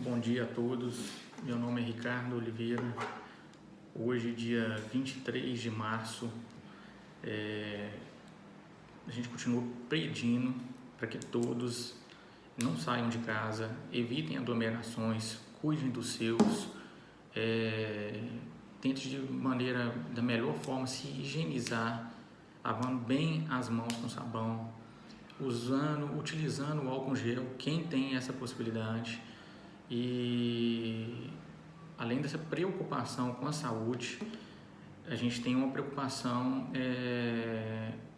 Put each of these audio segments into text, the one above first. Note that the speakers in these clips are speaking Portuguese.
Bom dia a todos, meu nome é Ricardo Oliveira. Hoje, dia 23 de março, a gente continua pedindo para que todos não saiam de casa, evitem aglomerações, cuidem dos seus, tentem da melhor forma se higienizar, lavando bem as mãos com sabão, utilizando o álcool gel, quem tem essa possibilidade. E além dessa preocupação com a saúde, a gente tem uma preocupação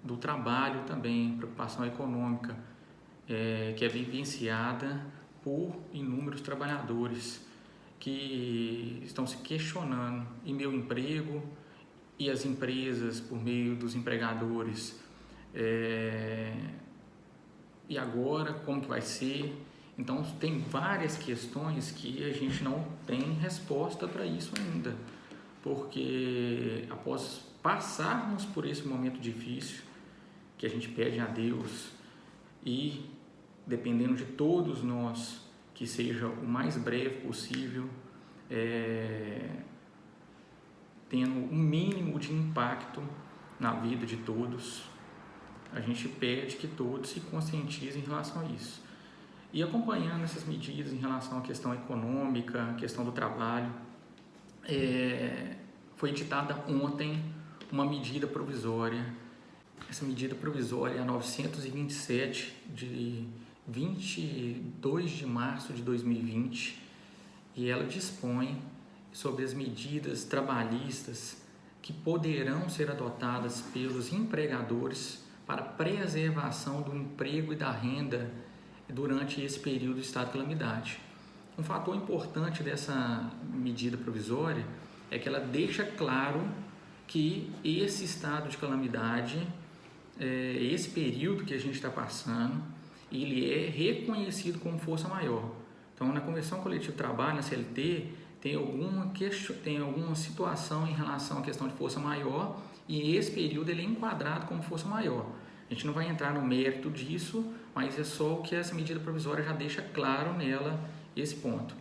do trabalho também, preocupação econômica, que é vivenciada por inúmeros trabalhadores que estão se questionando: e meu emprego? E as empresas, por meio dos empregadores, e agora, como que vai ser? Então, tem várias questões que a gente não tem resposta para isso ainda, porque após passarmos por esse momento difícil, que a gente pede a Deus, e dependendo de todos nós, que seja o mais breve possível, tendo um mínimo de impacto na vida de todos, a gente pede que todos se conscientizem em relação a isso. E acompanhando essas medidas em relação à questão econômica, à questão do trabalho, foi editada ontem uma medida provisória. Essa medida provisória é a 927, de 22 de março de 2020, e ela dispõe sobre as medidas trabalhistas que poderão ser adotadas pelos empregadores para preservação do emprego e da renda durante esse período de estado de calamidade. Um fator importante dessa medida provisória é que ela deixa claro que esse estado de calamidade, esse período que a gente está passando, ele é reconhecido como força maior. Então, na Convenção Coletiva de Trabalho, na CLT, tem alguma situação em relação à questão de força maior, e esse período ele é enquadrado como força maior. A gente não vai entrar no mérito disso, mas é só o que essa medida provisória já deixa claro nela, esse ponto.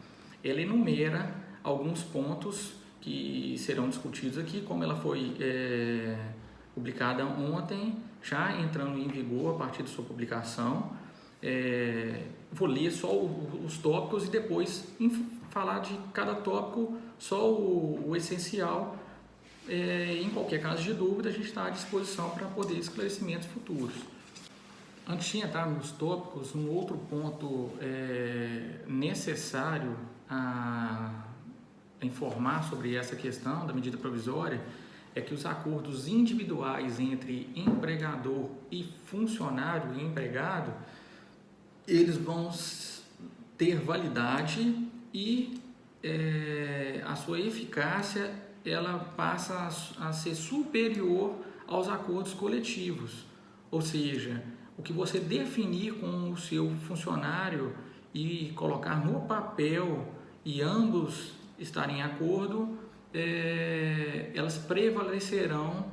Ela enumera alguns pontos que serão discutidos aqui, como ela foi publicada ontem, já entrando em vigor a partir de sua publicação. Vou ler só os tópicos e depois falar de cada tópico só o essencial. Em qualquer caso de dúvida, a gente está à disposição para poder esclarecimentos futuros. Antes de entrar nos tópicos, um outro ponto necessário a informar sobre essa questão da medida provisória é que os acordos individuais entre empregador e funcionário e empregado, eles vão ter validade e a sua eficácia ela passa a ser superior aos acordos coletivos. Ou seja, o que você definir com o seu funcionário e colocar no papel e ambos estarem em acordo, elas prevalecerão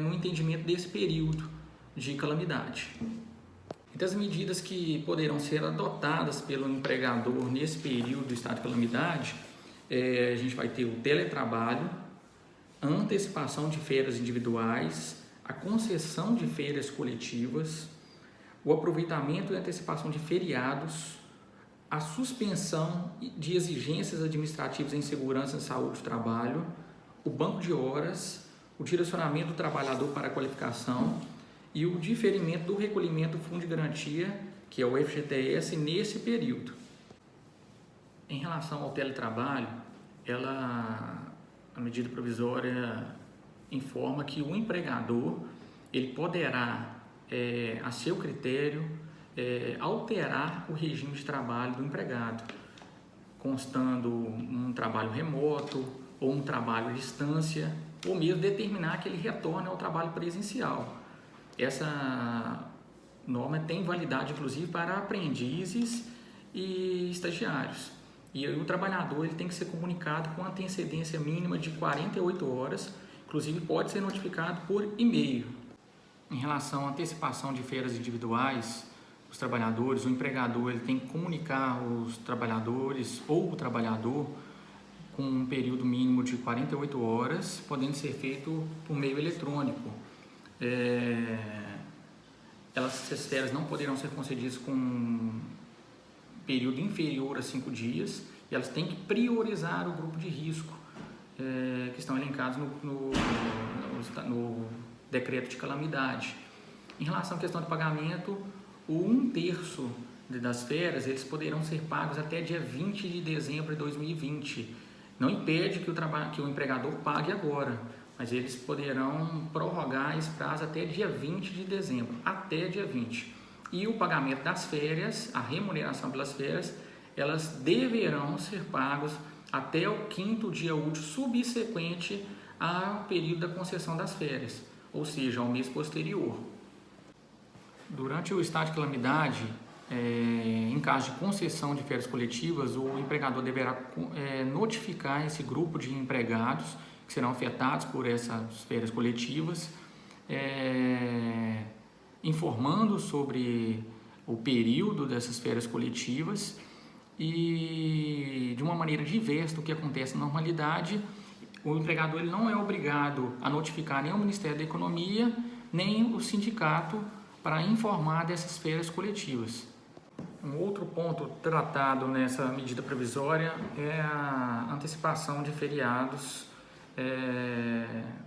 no entendimento desse período de calamidade. Então, as medidas que poderão ser adotadas pelo empregador nesse período do estado de calamidade, a gente vai ter o teletrabalho, a antecipação de férias individuais, a concessão de férias coletivas, o aproveitamento e antecipação de feriados, a suspensão de exigências administrativas em segurança e saúde do trabalho, o banco de horas, o direcionamento do trabalhador para a qualificação e o diferimento do recolhimento do Fundo de Garantia, que é o FGTS, nesse período. Em relação ao teletrabalho, a medida provisória informa que o empregador ele poderá, a seu critério, alterar o regime de trabalho do empregado, constando um trabalho remoto ou um trabalho à distância, ou mesmo determinar que ele retorne ao trabalho presencial. Essa norma tem validade, inclusive, para aprendizes e estagiários. E aí, o trabalhador ele tem que ser comunicado com antecedência mínima de 48 horas, inclusive pode ser notificado por e-mail. Em relação à antecipação de férias individuais, os trabalhadores, o empregador ele tem que comunicar os trabalhadores ou o trabalhador com um período mínimo de 48 horas, podendo ser feito por meio eletrônico. Essas férias não poderão ser concedidas com um período inferior a 5 dias e elas têm que priorizar o grupo de risco que estão elencados no decreto de calamidade. Em relação à questão de pagamento, o 1/3 das férias eles poderão ser pagos até dia 20 de dezembro de 2020. Não impede que o empregador pague agora, mas eles poderão prorrogar esse prazo até dia 20 de dezembro, até dia 20. E o pagamento das férias, a remuneração pelas férias, elas deverão ser pagos até o 5º dia útil subsequente ao período da concessão das férias, ou seja, ao mês posterior. Durante o estado de calamidade, em caso de concessão de férias coletivas, o empregador deverá notificar esse grupo de empregados que serão afetados por essas férias coletivas, informando sobre o período dessas férias coletivas e de uma maneira diversa do que acontece na normalidade. O empregador ele não é obrigado a notificar nem o Ministério da Economia, nem o sindicato para informar dessas férias coletivas. Um outro ponto tratado nessa medida provisória é a antecipação de feriados,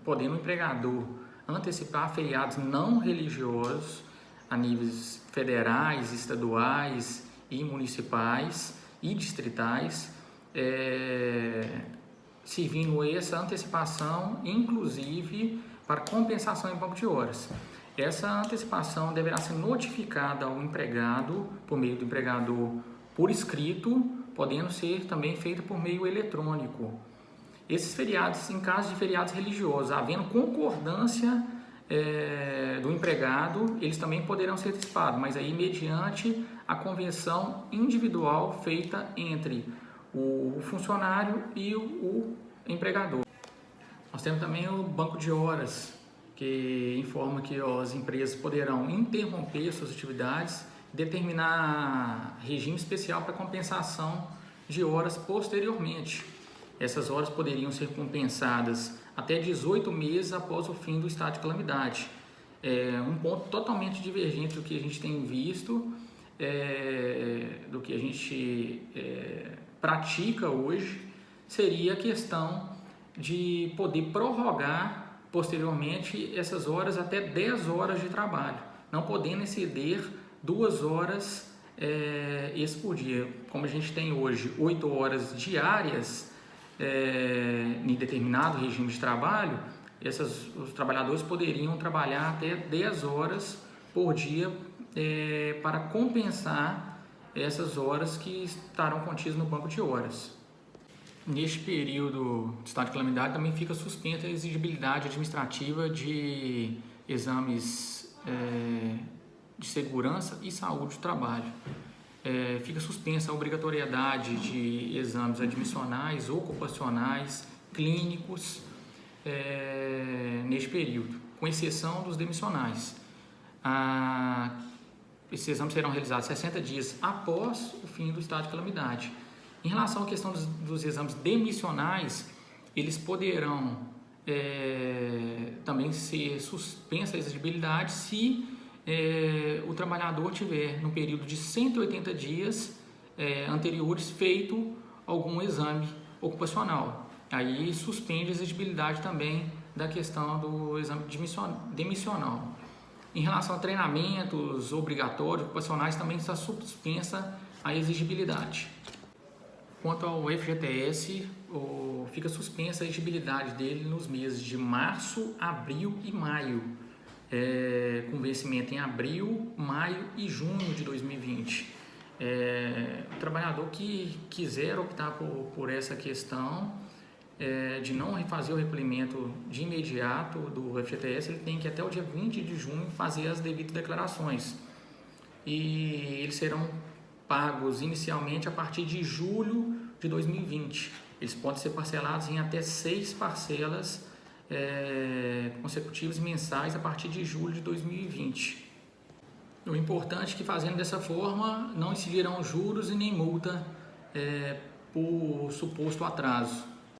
podendo o empregador antecipar feriados não religiosos a níveis federais, estaduais e municipais e distritais, servindo essa antecipação inclusive para compensação em banco de horas. Essa antecipação deverá ser notificada ao empregado por meio do empregador por escrito, podendo ser também feita por meio eletrônico. Esses feriados, em caso de feriados religiosos, havendo concordância do empregado, eles também poderão ser antecipados, mas aí mediante a convenção individual feita entre o funcionário e o empregador. Nós temos também o banco de horas, que informa que as empresas poderão interromper suas atividades e determinar regime especial para compensação de horas posteriormente. Essas horas poderiam ser compensadas até 18 meses após o fim do estado de calamidade. Um ponto totalmente divergente do que a gente tem visto, do que a gente pratica hoje, seria a questão de poder prorrogar posteriormente essas horas até 10 horas de trabalho, não podendo exceder 2 horas esse por dia. Como a gente tem hoje 8 horas diárias em determinado regime de trabalho, os trabalhadores poderiam trabalhar até 10 horas por dia para compensar essas horas que estarão contidas no banco de horas. Neste período de estado de calamidade também fica suspensa a exigibilidade administrativa de exames de segurança e saúde do trabalho. Fica suspensa a obrigatoriedade de exames admissionais, ocupacionais, clínicos neste período, com exceção dos demissionais. Esses exames serão realizados 60 dias após o fim do estado de calamidade. Em relação à questão dos exames demissionais, eles poderão também ser suspensa a exigibilidade se o trabalhador tiver, no período de 180 dias anteriores, feito algum exame ocupacional. Aí suspende a exigibilidade também da questão do exame demissional. Em relação a treinamentos obrigatórios ocupacionais, também está suspensa a exigibilidade. Quanto ao FGTS, fica suspensa a exigibilidade dele nos meses de março, abril e maio, com vencimento em abril, maio e junho de 2020. O trabalhador que quiser optar por essa questão de não refazer o recolhimento de imediato do FGTS, ele tem que até o dia 20 de junho fazer as devidas declarações. E eles serão pagos inicialmente a partir de julho de 2020. Eles podem ser parcelados em até 6 parcelas consecutivas mensais a partir de julho de 2020. O importante é que, fazendo dessa forma, não incidirão juros e nem multa por suposto atraso.